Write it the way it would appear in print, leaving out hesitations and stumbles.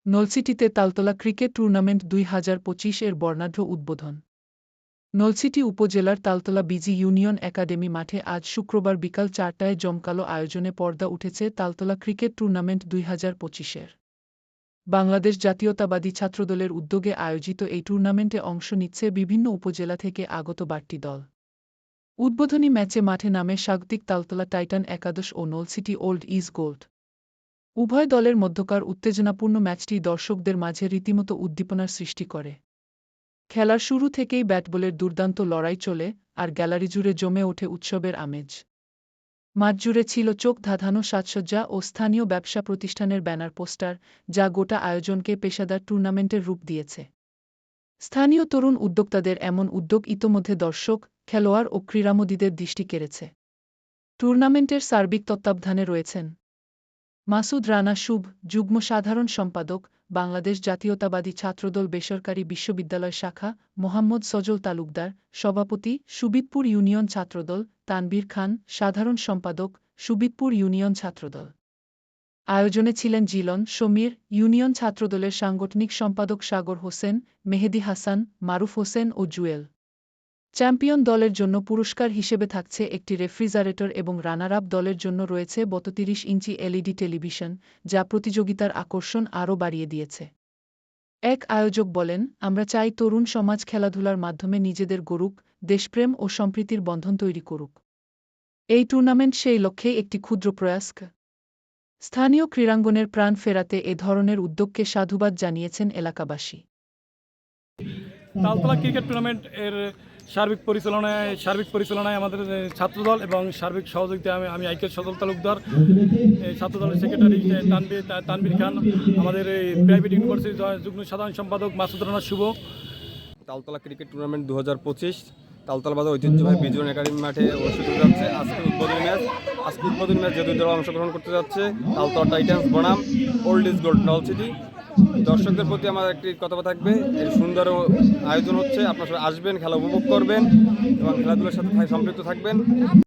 নলছিটিতে Taltala cricket tournament ২০২৫ এর বর্ণাঢ্য উদ্বোধন। নলছিটি উপজেলার তালতলা বিজি ইউনিয়ন একাডেমি মাঠে আজ শুক্রবার বিকাল ৪টায় জমকালো আয়োজনে পর্দা উঠেছে তালতলা ক্রিকেট টুর্নামেন্ট ২০২৫-এর। বাংলাদেশ জাতীয়তাবাদী ছাত্রদলের উদ্যোগে আয়োজিত এই টুর্নামেন্টে অংশ নিচ্ছে বিভিন্ন উপজেলা থেকে আগত বাড়তি দল। উদ্বোধনী ম্যাচে মাঠে নামে স্বাগতিক তালতলা টাইটান একাদশ ও নলছিটি ওল্ড ইজ গোল্ড। উভয় দলের মধ্যকার উত্তেজনাপূর্ণ ম্যাচটি দর্শকদের মাঝে রীতিমতো উদ্দীপনার সৃষ্টি করে। খেলার শুরু থেকেই ব্যাটবলের দুর্দান্ত লড়াই চলে, আর গ্যালারি জুড়ে জমে ওঠে উৎসবের আমেজ। মাঠ জুড়ে ছিল চোখ ধাঁধানো সাজসজ্জা ও স্থানীয় ব্যবসা প্রতিষ্ঠানের ব্যানার পোস্টার, যা গোটা আয়োজনকে পেশাদার টুর্নামেন্টের রূপ দিয়েছে। স্থানীয় তরুণ উদ্যোক্তাদের এমন উদ্যোগ ইতোমধ্যে দর্শক, খেলোয়াড় ও ক্রীড়ামোদীদের দৃষ্টি কেড়েছে। টুর্নামেন্টের সার্বিক তত্ত্বাবধানে রয়েছেন মাসুদ রানা শুভ, যুগ্ম সাধারণ সম্পাদক, বাংলাদেশ জাতীয়তাবাদী ছাত্রদল বেসরকারি বিশ্ববিদ্যালয় শাখা, মোহাম্মদ সজল তালুকদার, সভাপতি, সুবিদপুর ইউনিয়ন ছাত্রদল, তানবীর খান, সাধারণ সম্পাদক, সুবিদপুর ইউনিয়ন ছাত্রদল। আয়োজনে ছিলেন জিলন, সমীর, ইউনিয়ন ছাত্রদলের সাংগঠনিক সম্পাদক সাগর হোসেন, মেহেদী হাসান, মারুফ হোসেন ও জুয়েল। চ্যাম্পিয়ন দলের জন্য পুরস্কার হিসেবে থাকছে একটি রেফ্রিজারেটর এবং রানার আপ দলের জন্য রয়েছে ৩২ ইঞ্চি এলইডি টেলিভিশন, যা প্রতিযোগিতার আকর্ষণ আরও বাড়িয়ে দিয়েছে। এক আয়োজক বলেন, আমরা চাই তরুণ সমাজ খেলাধুলার মাধ্যমে নিজেদের গড়ুক, দেশপ্রেম ও সম্প্রীতির বন্ধন তৈরি করুক। এই টুর্নামেন্ট সেই লক্ষ্যেই একটি ক্ষুদ্র প্রয়াস। স্থানীয় ক্রীড়াঙ্গনের প্রাণ ফেরাতে এ ধরনের উদ্যোগকে সাধুবাদ জানিয়েছেন এলাকাবাসী। তালতলা ক্রিকেট টুর্নামেন্ট এর সার্বিক পরিচালনায় আমাদের ছাত্রদল এবং সার্বিক সহযোগিতায় আমি আইকের সজল তালুকদার, ছাত্রদলের সেক্রেটারি তানবীর খান, আমাদের প্রাইভেট ইউনিভার্সিটির যুগ্ম সাধারণ সম্পাদক মাসুদ রানা শুভ। তালতলা ক্রিকেট টুর্নামেন্ট ২০২৫ তালতলা বাজার ঐতিহ্যবাহী বিজন একাডেমি মাঠে অনুষ্ঠিত হতে যাচ্ছে। আজকে উদ্বোধনী ম্যাচ যে দুই দল অংশগ্রহণ করতে যাচ্ছে, তালতলা টাইটান্স বনাম ওল্ড ইজ গোল্ড নলছিটি। দর্শকদের প্রতি আমার একটি কথা থাকবে, এর সুন্দর আয়োজন হচ্ছে, আপনারা সবাই আসবেন, খেলা উপভোগ করবেন এবং খেলাধুলার সাথে সম্পৃক্ত থাকবেন।